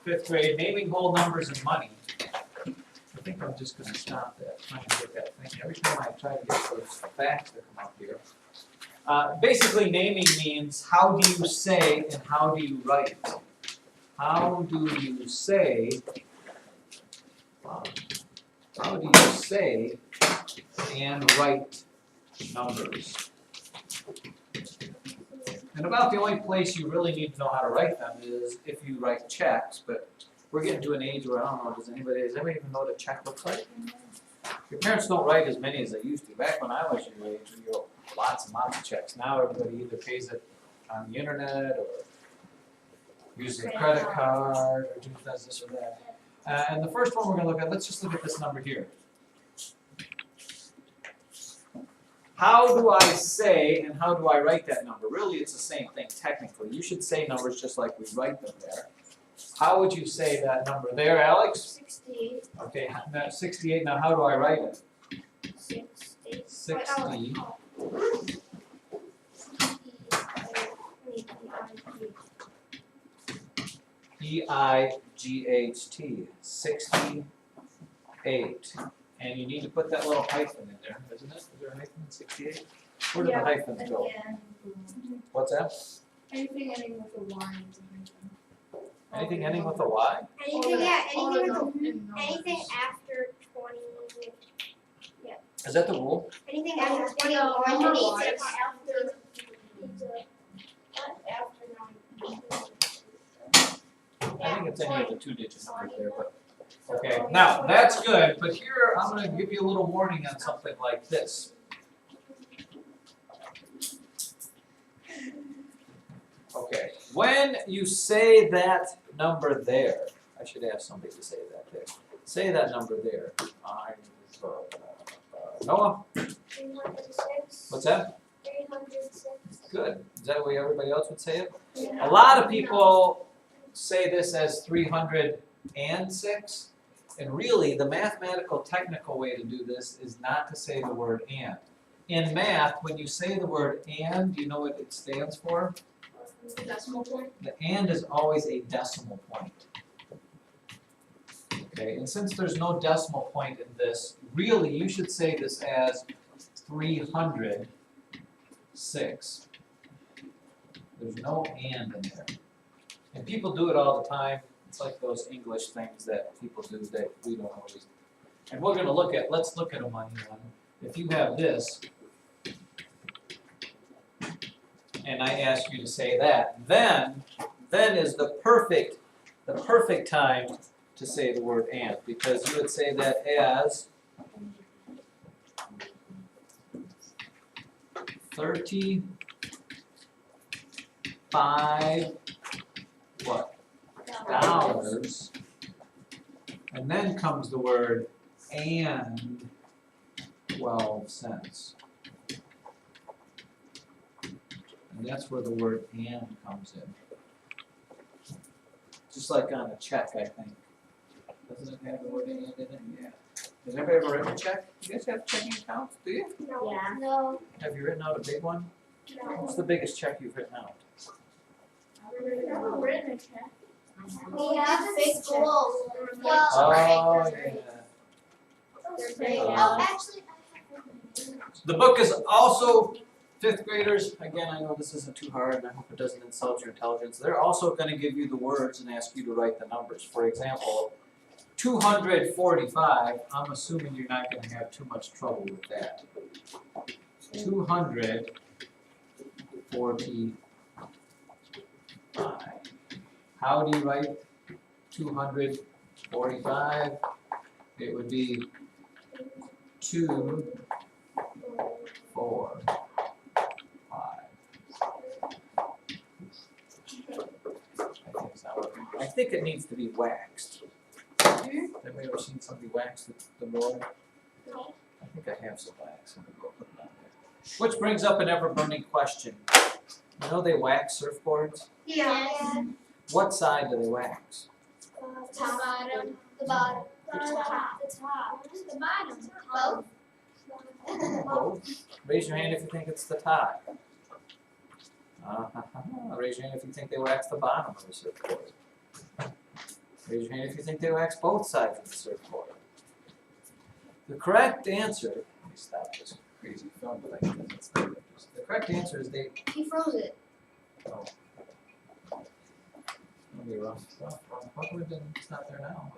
fifth grade, naming whole numbers and money. I think I'm just gonna stop that, trying to get that thing, every time I try to get those facts that come up here. Basically, naming means how do you say and how do you write? How do you say, and write numbers? And about the only place you really need to know how to write them is if you write checks, but we're getting to an age where I don't know, does anybody even know what a check looks like? Your parents don't write as many as they used to. Back when I was your age, we wrote lots and lots of checks. Now everybody either pays it on the internet or uses a credit card or does this or that. And the first one we're going to look at, let's just look at this number here. How do I say and how do I write that number? Really, it's the same thing technically. You should say numbers just like we write them there. How would you say that number there, Alex? 68. Okay, that's 68. Now, how do I write it? 60. E-I-G-H-T, 68. And you need to put that little hyphen in there, isn't it? Is there a hyphen in 68? Where did the hyphens go? What's that? Anything ending with a Y. Anything ending with a Y? Anything, yeah, anything after 20. Is that the rule? Anything after 21, you need to after 9. I think it's any of the two-digit numbers there, but. Okay, now that's good, but here I'm going to give you a little warning on something like this. Okay, when you say that number there, I should ask somebody to say that there. Say that number there. Noah? 306. What's that? 306. Good. Is that the way everybody else would say it? Yeah. A lot of people say this as 306, and really the mathematical technical way to do this is not to say the word and. In math, when you say the word and, do you know what it stands for? Decimal point. The and is always a decimal point. Okay, and since there's no decimal point in this, really you should say this as 306. There's no and in there. And people do it all the time. It's like those English things that people do that we don't always. And we're going to look at, let's look at them on here. If you have this, and I ask you to say that, then is the perfect time to say the word and, because you would say that as 35 what? Dollars, and then comes the word and 12 cents. And that's where the word and comes in. Just like on a check, I think. Doesn't it have the word and in it? Yeah. Has anybody ever written a check? You guys have checking accounts, do you? No. Yeah. No. Have you written out a big one? No. What's the biggest check you've written out? I've never written a check. We have big schools. Oh, yeah. Oh, actually, The book is also, fifth graders, again, I know this isn't too hard, and I hope it doesn't insult your intelligence. They're also going to give you the words and ask you to write the numbers. For example, 245, I'm assuming you're not going to have too much trouble with that. 245. How do you write 245? It would be 2, 4, 5. I think it needs to be waxed. Have you ever seen somebody wax the board? No. I think I have some wax. I'm gonna go put it on there. Which brings up an ever-burning question. You know they wax surfboards? Yeah. What side do they wax? Top. Bottom. The bottom. The top. The top. The bottom. Both. Both. Raise your hand if you think it's the top. Raise your hand if you think they wax the bottom of the surfboard. Raise your hand if you think they wax both sides of the surfboard. The correct answer, let me stop this crazy film, but I think it's the correct answer is they, He froze it. oh. It'll be rough, how come it's not there now?